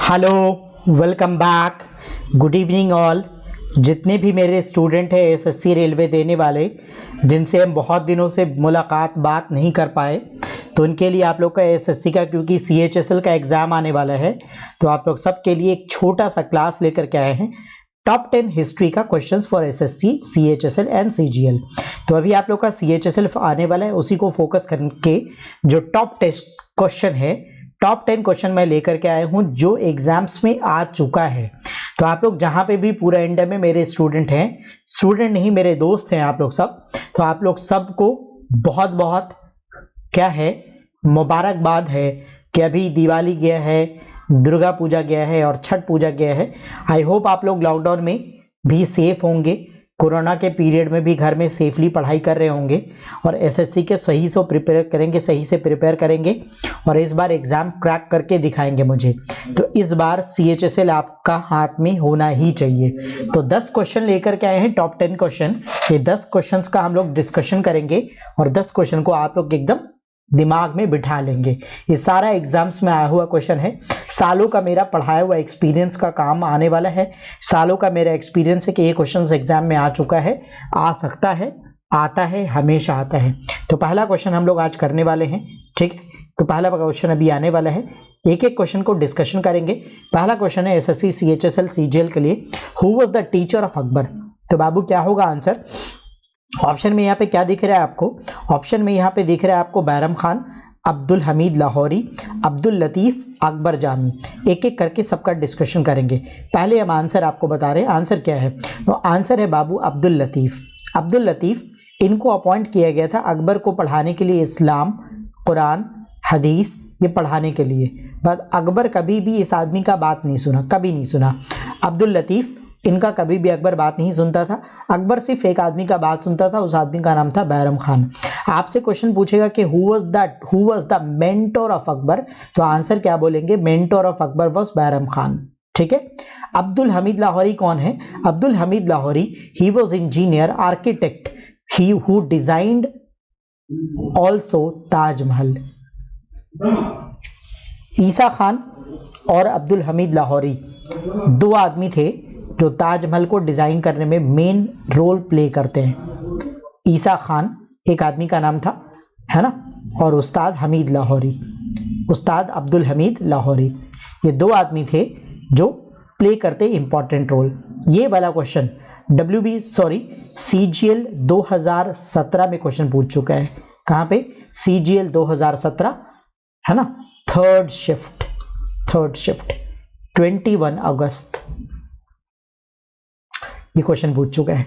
Hello, welcome back, good evening all. जितने भी मेरे स्टूडेंट हैं एसएससी रेलवे देने वाले, जिनसे हम बहुत दिनों से मुलाकात बात नहीं कर पाए, तो उनके लिए आप लोग का एसएससी का, क्योंकि सीएचएसएल का एग्ज़ाम आने वाला है, तो आप लोग सबके लिए एक छोटा सा क्लास लेकर के आए हैं। टॉप 10 हिस्ट्री का questions for SSC, CHSL and CGL. तो अभी आप लोग का सीएचएसएल आने वाला है, उसी को फोकस करके जो टॉप 10 क्वेश्चन है, टॉप 10 क्वेश्चन मैं लेकर के आया हूं जो एग्जाम्स में आ चुका है। तो आप लोग जहां पे भी पूरा इंडिया में मेरे स्टूडेंट हैं, स्टूडेंट नहीं मेरे दोस्त हैं आप लोग सब, तो आप लोग सबको बहुत बहुत क्या है मुबारकबाद है कि अभी दिवाली गया है, दुर्गा पूजा गया है और छठ पूजा गया है। आई होप आप लोग लॉकडाउन में भी सेफ होंगे, कोरोना के पीरियड में भी घर में सेफली पढ़ाई कर रहे होंगे और एसएससी के सही से प्रिपेयर करेंगे, सही से प्रिपेयर करेंगे और इस बार एग्जाम क्रैक करके दिखाएंगे मुझे। तो इस बार सीएचएसएल आपका हाथ में होना ही चाहिए। तो 10 क्वेश्चन लेकर के आए हैं, टॉप 10 क्वेश्चन। ये 10 क्वेश्चंस का हम लोग डिस्कशन करेंगे और 10 क्वेश्चन को आप लोग एकदम दिमाग में बिठा लेंगे। ये सारा एग्जाम्स में आया हुआ क्वेश्चन है, सालों का मेरा पढ़ाया हुआ एक्सपीरियंस का काम आने वाला है। सालों का मेरा एक्सपीरियंस है कि ये क्वेश्चन एग्जाम में आ चुका है, आ सकता है, आता है, हमेशा आता है। तो पहला क्वेश्चन हम लोग आज करने वाले हैं, ठीक है। तो पहला क्वेश्चन अभी आने वाला है, एक एक क्वेश्चन को डिस्कशन करेंगे। पहला क्वेश्चन है एसएससी, सीएचएसएल, सीजीएल के लिए, who was the teacher of Akbar. तो बाबू क्या होगा आंसर? ऑप्शन में यहाँ पे क्या दिख रहा है आपको? ऑप्शन में यहाँ पे दिख रहा है आपको बैरम खान, अब्दुल हमीद लाहौरी, अब्दुल लतीफ, अकबर जामी। एक एक करके सबका डिस्कशन करेंगे। पहले हम आंसर आपको बता रहे हैं, आंसर क्या है? तो आंसर है बाबू अब्दुल लतीफ। अब्दुल लतीफ, इनको अपॉइंट किया गया था अकबर को पढ़ाने के लिए, इस्लाम, कुरान, हदीस, ये पढ़ाने के लिए। बट अकबर कभी भी इस आदमी का बात नहीं सुना, कभी नहीं सुना। अब्दुल लतीफ, इनका कभी भी अकबर बात नहीं सुनता था। अकबर सिर्फ एक आदमी का बात सुनता था, उस आदमी का नाम था बैरम खान। आपसे क्वेश्चन पूछेगा कि who was the mentor of Akbar, तो आंसर क्या बोलेंगे? Mentor of Akbar was Bairam Khan, ठीक है। अब्दुल हमीद लाहौरी कौन है? Abdul Hamid Lahori, he was engineer, architect, he who designed also Taj Mahal. Isa Khan और अब्दुल हमीद लाहौरी दो आदमी थे जो ताजमहल को डिजाइन करने में मेन रोल प्ले करते हैं। ईसा खान एक आदमी का नाम था, है ना, और उस्ताद हमीद लाहौरी, उस्ताद अब्दुल हमीद लाहौरी, ये दो आदमी थे जो प्ले करते इंपॉर्टेंट रोल। ये वाला क्वेश्चन सीजीएल 2017 में क्वेश्चन पूछ चुका है। कहां पे? सीजीएल 2017, है ना, थर्ड शिफ्ट 21 अगस्त ये क्वेश्चन पूछ चुका है।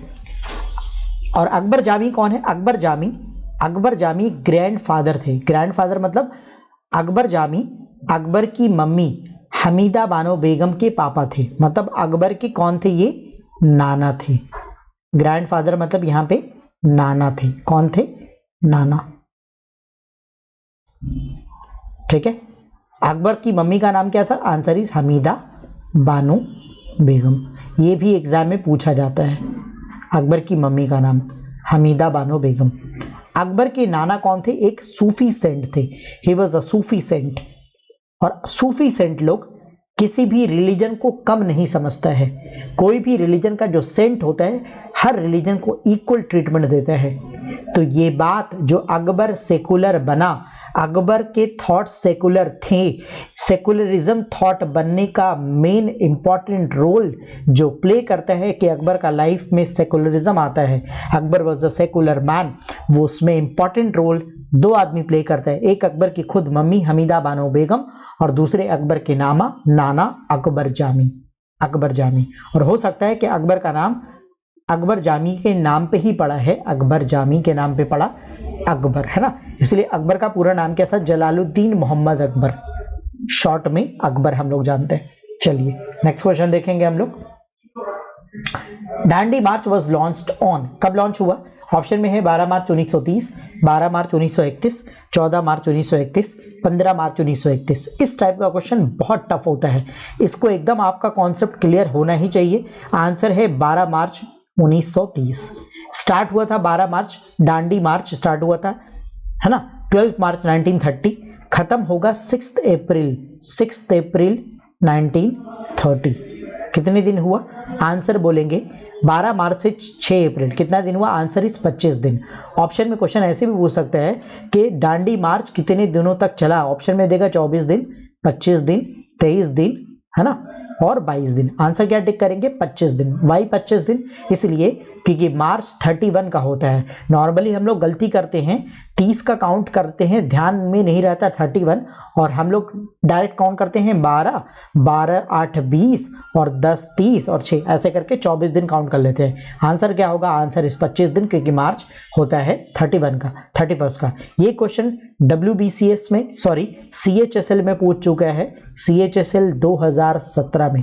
और अकबर जामी कौन है? अकबर जामी ग्रैंडफादर थे। ग्रैंडफादर मतलब अकबर जामी अकबर की मम्मी हमीदा बानो बेगम के पापा थे, मतलब अकबर के कौन थे? ये नाना थे। ग्रैंडफादर मतलब यहां पे नाना थे। कौन थे? नाना, ठीक है। अकबर की मम्मी का नाम क्या था? Answer is Hamida Bano Begum. ये भी एग्जाम में पूछा जाता है, अकबर की मम्मी का नाम हमीदा बानो बेगम। अकबर के नाना कौन थे? एक सूफी सेंट थे, he was a Sufi saint. और सूफी सेंट लोग किसी भी रिलीजन को कम नहीं समझता है। कोई भी रिलीजन का जो सेंट होता है, हर रिलीजन को इक्वल ट्रीटमेंट देता है। तो ये बात जो अकबर सेकुलर बना, अकबर के थॉट सेकुलर थे, सेकुलरिज्म थॉट बनने का मेन इंपॉर्टेंट रोल जो प्ले करता है कि अकबर का लाइफ में सेकुलरिज्म आता है, Akbar was a secular man, वो उसमें इंपॉर्टेंट रोल दो आदमी प्ले करता है। एक अकबर की खुद मम्मी हमीदा बानो बेगम और दूसरे अकबर के नाना अकबर जामी। और हो सकता है कि अकबर का नाम अकबर जामी के नाम पे ही पड़ा है, अकबर जामी के नाम पे पड़ा अकबर, है ना। इसलिए अकबर का पूरा नाम क्या था? जलालुद्दीन मोहम्मद अकबर, शॉर्ट में अकबर हम लोग जानते हैं। चलिए नेक्स्ट क्वेश्चन देखेंगे हम लोग। डांडी मार्च वाज लॉन्च्ड ऑन, कब लॉन्च हुआ? ऑप्शन में है 12 मार्च 1930, 12 मार्च 1931, 14 मार्च 1931, 15 मार्च 1931। इस टाइप का क्वेश्चन बहुत टफ होता है, इसको एकदम आपका कॉन्सेप्ट क्लियर होना ही चाहिए। आंसर है 12 मार्च 1930। स्टार्ट हुआ था 12 मार्च, डांडी मार्च स्टार्ट हुआ था, है ना, 12 मार्च 1930, खत्म होगा 6 अप्रैल 1930। कितने दिन हुआ? आंसर बोलेंगे 12 मार्च से 6 अप्रैल, कितना दिन हुआ? आंसर इज 25 दिन। ऑप्शन में क्वेश्चन ऐसे भी पूछ सकता है कि दांडी मार्च कितने दिनों तक चला, ऑप्शन में देगा 24 दिन, 25 दिन, 23 दिन, है ना, और 22 दिन। आंसर क्या टिक करेंगे? 25 दिन। वाई 25 दिन? इसलिए क्योंकि मार्च 31 का होता है। नॉर्मली हम लोग गलती करते हैं, 30 का काउंट करते हैं, ध्यान में नहीं रहता 31, और हम लोग डायरेक्ट काउंट करते हैं 12, 12 8 20 और 10 30 और 6, ऐसे करके 24 दिन काउंट कर लेते हैं। आंसर क्या होगा? आंसर इस 25 दिन, क्योंकि मार्च होता है 31 का। ये क्वेश्चन WBCS में, सॉरी CHSL में पूछ चुका है, CHSL 2017 में।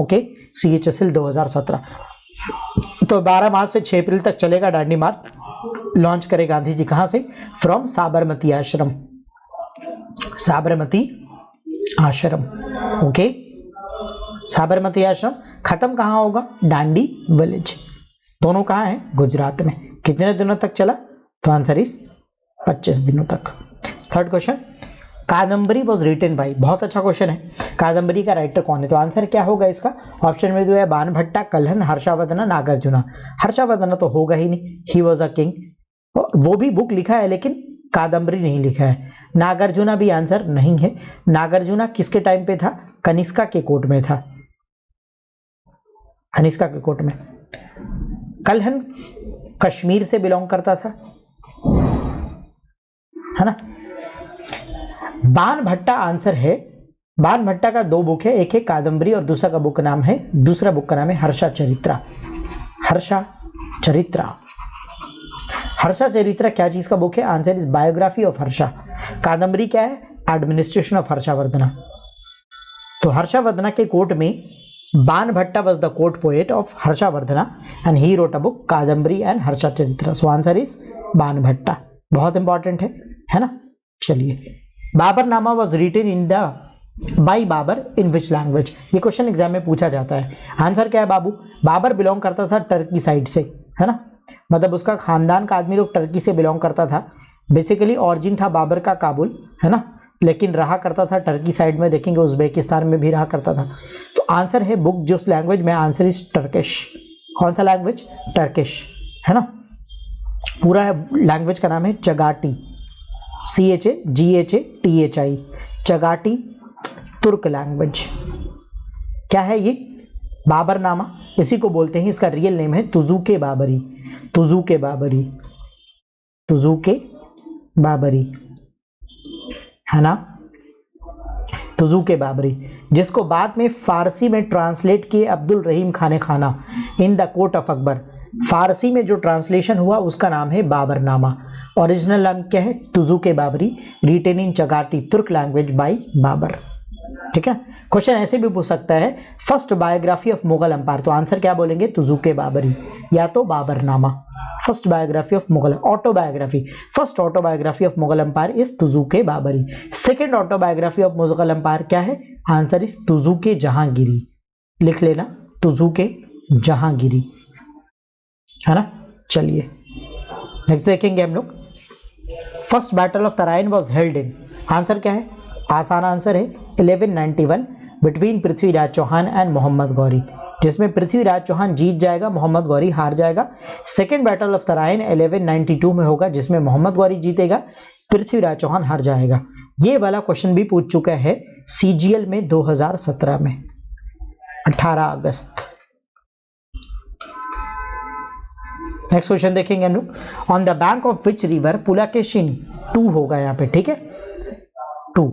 Okay, CHSL 2017। तो 12 मार्च से 6 अप्रैल तक चलेगा दांडी मार्च। लॉन्च करे गांधी जी कहां से? फ्रॉम साबरमती आश्रम, साबरमती आश्रम। ओके, साबरमती आश्रम। खत्म कहां होगा? दांडी विलेज। दोनों कहां है? गुजरात में। कितने दिनों तक चला? तो आंसर इज 25 दिनों तक। Third question, Kadambari was written by, बहुत अच्छा क्वेश्चन है, कादंबरी का राइटर कौन है? तो आंसर क्या होगा इसका? ऑप्शन में जो है बाणभट्टा, कल्हण, हर्षवर्धन, नागार्जुना। हर्षवर्धन तो होगा ही नहीं, ही वॉज अ किंग, वो भी बुक लिखा है लेकिन कादंबरी नहीं लिखा है। नागार्जुना भी आंसर नहीं है। नागार्जुना किसके टाइम पे था? कनिष्का के कोर्ट में था, कनिष्का के कोर्ट में। कल्हण कश्मीर से बिलोंग करता था, है ना। बाणभट्टा आंसर है। बाणभट्टा का 2 बुक है, एक है कादंबरी और दूसरा बुक का नाम है हर्षा चरित्रा। हर्षा चरित्रा। हर्षा चरित्रा क्या चीज का बुक है? Answer is biography of Harsha. Kadambari क्या है? Administration of Harshavardhana. तो हर्षवर्धना के कोर्ट में Banabhatta was the court poet of Harshavardhana and he wrote a book Kadambari and Harsha Charitra. So answer is Banabhatta. बहुत इंपॉर्टेंट है ना। चलिए, Baburnama was written in the by Babur in which language? ये क्वेश्चन एग्जाम में पूछा जाता है। आंसर क्या है बाबू? बाबर बिलोंग करता था टर्की साइड से, है ना, मतलब उसका खानदान का आदमी लोग टर्की से बिलोंग करता था। बेसिकली ऑरिजिन था बाबर का काबुल, है ना, लेकिन रहा करता था टर्की साइड में, देखेंगे उज्बेकिस्तान में भी रहा करता था। तो आंसर है बुक जो उस लैंग्वेज में, आंसर इज टर्किश। कौन सा लैंग्वेज? टर्किश, है ना। पूरा लैंग्वेज का नाम है चगाटी, CHAGHATHI, चगाटी तुर्क लैंग्वेज। क्या है ये? बाबरनामा, इसी को बोलते हैं, इसका रियल नेम है तुजुके बाबरी। तुजुके बाबरी, तुजुके बाबरी, है ना, तुजुके बाबरी, जिसको बाद में फारसी में ट्रांसलेट किए Abdul Rahim Khan Khana in the court of Akbar. Farsi में जो ट्रांसलेशन हुआ उसका नाम है बाबरनामा। ओरिजिनल नाम क्या है? तुजुके बाबरी, रिटेन इन चगाटी तुर्क लैंग्वेज बाय बाबर। ठीक है। क्वेश्चन ऐसे भी पूछ सकता है, first biography of Mughal empire. तो आंसर क्या बोलेंगे? तुजुके बाबरी या तो Baburnama. First biography of Mughal, autobiography, first autobiography of Mughal empire is Tuzuke Baburi. Second autobiography of Mughal empire क्या है? Answer is Tuzuke Jahangiri. लिख लेना, तुजुके जहांगीरी, है ना। चलिए नेक्स्ट देखेंगे हम लोग। First battle of Tarain was held in, answer क्या है? आसान आंसर है 1191 बिटवीन पृथ्वीराज चौहान एंड मोहम्मद गौरी, जिसमें पृथ्वीराज चौहान जीत जाएगा, मोहम्मद गौरी हार जाएगा। सेकेंड बैटल ऑफ तराइन 1192 में होगा, जिसमें मोहम्मद गौरी जीतेगा, पृथ्वीराज चौहान हार जाएगा। ये वाला क्वेश्चन भी पूछ चुका है CGL में 2017 में, 18 अगस्त। नेक्स्ट क्वेश्चन देखेंगे हम लोग। On the bank of which river Pulakeshin 2 होगा यहाँ पे, ठीक है, 2,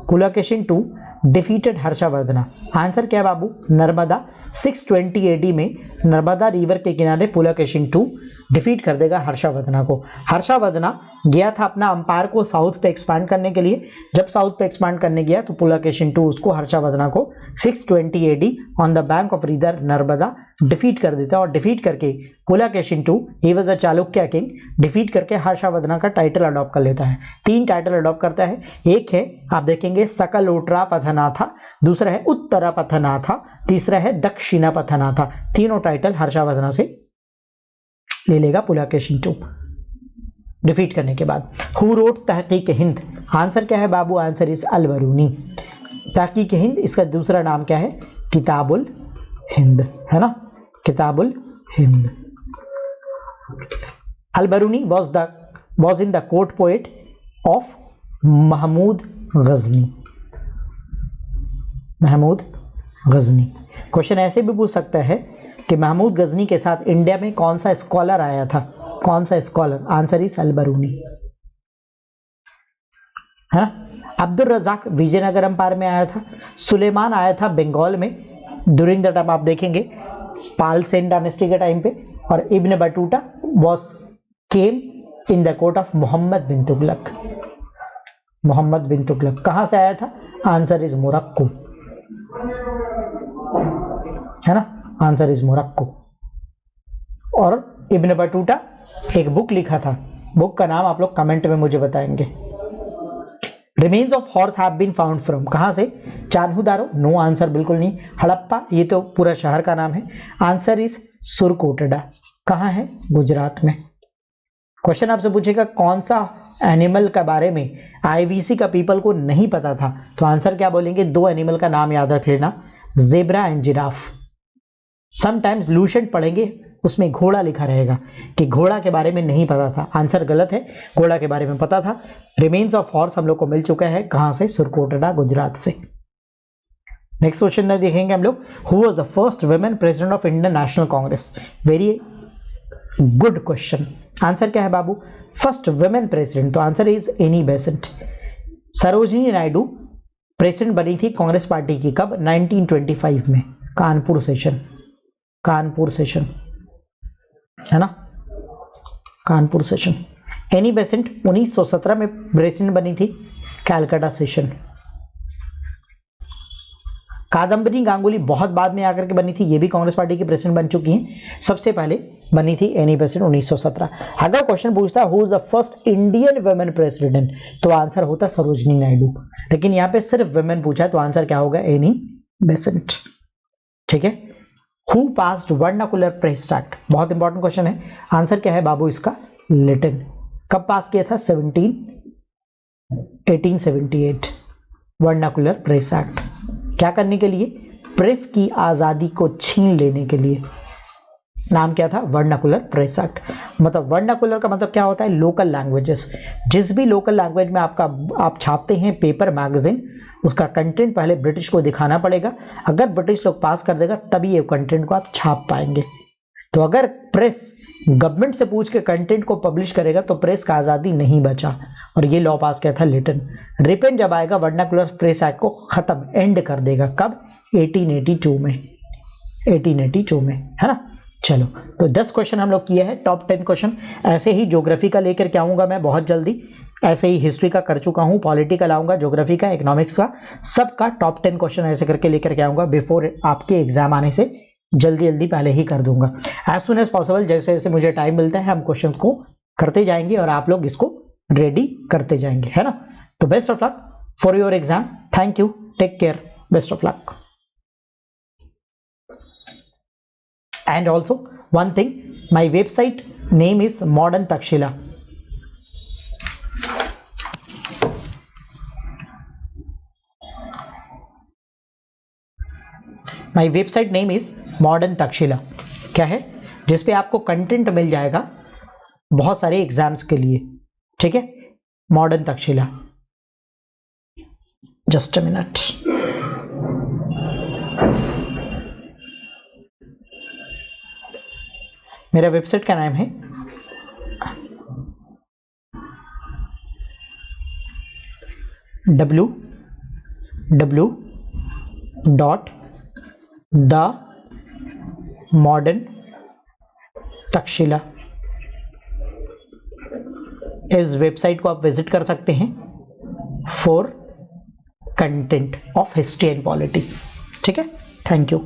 पुलकेशिन 2 डिफीटेड हर्षवर्धना। आंसर क्या है बाबू? नर्मदा। 620 AD में नर्मदा रिवर के किनारे पुलकेशिन 2 डिफीट कर देगा हर्षवर्धना को। हर्षवर्धना गया था अपना अंपायर को साउथ पे एक्सपांड करने के लिए। जब साउथ पे एक्सपांड करने गया तो पुलकेशिन 2 उसको, हर्षवर्धना को 620 AD on the bank of river Narmada defeat कर देता है। और डिफीट करके Pulakeshin 2, he was a Chalukya king, defeat करके हर्षवर्धना का टाइटल अडॉप्ट कर लेता है। 3 टाइटल अडॉप्ट करता है। एक है, आप देखेंगे, सकलोट्रा पथनाथा, दूसरा है उत्तरा पथनाथा, तीसरा है दक्षिणा पथनाथा। तीनों टाइटल हर्षवर्धना से ले लेगा पुलकेशिन 2। डिफीट करने के बाद। हु रोट तहकीक हिंद, आंसर क्या है बाबू, आंसर इज अल बरूनी। तहकीक हिंद, इसका दूसरा नाम क्या है, किताबुल हिंद, है ना, Kitabul Hind. Al Biruni was in the court poet of Mahmud Ghazni. Mahmud Ghazni. Question ऐसे भी पूछ सकता है कि महमूद गजनी के साथ इंडिया में कौन सा स्कॉलर आया था, कौन सा स्कॉलर, आंसर इज अल बरूनी, है ना। अब्दुल रजाक विजयनगर एम्पायर में आया था, सुलेमान आया था बंगाल में ड्यूरिंग द टाइम, आप देखेंगे पाल सेन डायनेस्टी के टाइम पे, और Ibn Battuta was came in the court of Muhammad bin Tughlaq. Muhammad bin Tughlaq कहां से आया था, आंसर इज मोरक्को, है ना, आंसर इज मोरक्को। और इब्न बटूटा एक बुक लिखा था, बुक का नाम आप लोग कमेंट में मुझे बताएंगे। Remains of horse have been found from, कहां से, चान्हुदारो, नो आंसर, बिल्कुल नहीं। हड़प्पा, ये तो पूरा शहर का नाम है, आंसर इज सुरकोटडा, कहां है, गुजरात में। क्वेश्चन आपसे पूछेगा कौन सा एनिमल के बारे में आईवीसी का पीपल को नहीं पता था, तो आंसर क्या बोलेंगे, दो एनिमल का नाम याद रख लेना, zebra and giraffe. Sometimes Lucent पढ़ेंगे, उसमें घोड़ा लिखा रहेगा कि घोड़ा के बारे में नहीं पता था, आंसर गलत है, घोड़ा के बारे में पता था। रिमेन्स ऑफ हॉर्स हम लोग को मिल चुका है, कहां से, सुरकोटडा, गुजरात से। नेक्स्ट क्वेश्चन देखेंगे हम लोग, who was the first women president of Indian national Congress. Very good question, answer क्या है बाबू, फर्स्ट वुमेन प्रेसिडेंट, तो answer is Annie Besant. Sarojini Naidu president बनी थी कांग्रेस पार्टी की, कब, 1925 में, कानपुर सेशन, कानपुर सेशन, है ना, कानपुर सेशन। एनी बेसेंट 1917 में प्रेसिडेंट बनी थी, कैलकाटा सेशन। कादम्बरी गांगुली बहुत बाद में आकर के बनी थी, ये भी कांग्रेस पार्टी की प्रेसिडेंट बन चुकी हैं, सबसे पहले बनी थी एनी बेसेंट 1917। अगर क्वेश्चन पूछता who is the first Indian women president, तो आंसर होता सरोजिनी नायडू, लेकिन यहाँ पे सिर्फ वुमेन पूछा है, तो आंसर क्या होगा, एनी बेसेंट, ठीक है। Who passed vernacular press act, बहुत इंपॉर्टेंट क्वेश्चन है, आंसर क्या है बाबू इसका, लिटिल। कब पास किया था, 1878, वर्नाकुलर प्रेस एक्ट। क्या करने के लिए, प्रेस की आजादी को छीन लेने के लिए। नाम क्या था, वर्नाकुलर प्रेस एक्ट। मतलब वर्नाकुलर का मतलब क्या होता है, लोकल लैंग्वेजेस। जिस भी लोकल लैंग्वेज में आप छापते हैं पेपर मैगजीन, उसका कंटेंट पहले ब्रिटिश को दिखाना पड़ेगा, अगर ब्रिटिश लोग पास कर देगा तभी ये कंटेंट को आप छाप पाएंगे। तो अगर प्रेस गवर्नमेंट से पूछ के कंटेंट को पब्लिश करेगा तो प्रेस का आजादी नहीं बचा, और ये लॉ पास किया था लिटन। रिपेन जब आएगा वर्नाकुलर प्रेस एक्ट को खत्म, एंड कर देगा, कब, 1882 में, 1882 में, है ना। चलो, तो 10 क्वेश्चन हम लोग किए हैं, टॉप 10 क्वेश्चन। ऐसे ही ज्योग्राफी का लेकर के आऊंगा मैं बहुत जल्दी, ऐसे ही हिस्ट्री का कर चुका हूं, पॉलिटिकल आऊंगा, ज्योग्राफी का, इकोनॉमिक्स का, सबका टॉप 10 क्वेश्चन ऐसे करके लेकर के आऊंगा बिफोर आपके एग्जाम आने से, जल्दी जल्दी पहले ही कर दूंगा। एज सुन एज पॉसिबल, जैसे जैसे मुझे टाइम मिलता है हम क्वेश्चन को करते जाएंगे और आप लोग इसको रेडी करते जाएंगे, है ना। तो best of luck for your exam, thank you, take care, best of luck. And also one thing, my website name is modern Takshashila. My website name is modern Takshashila, क्या है, जिसपे आपको कंटेंट मिल जाएगा बहुत सारे एग्जाम्स के लिए, ठीक है, modern Takshashila. Just a minute, मेरा वेबसाइट का नाम है www.themodernTaksshila। इस वेबसाइट को आप विजिट कर सकते हैं for content of history and polity, ठीक है। Thank you.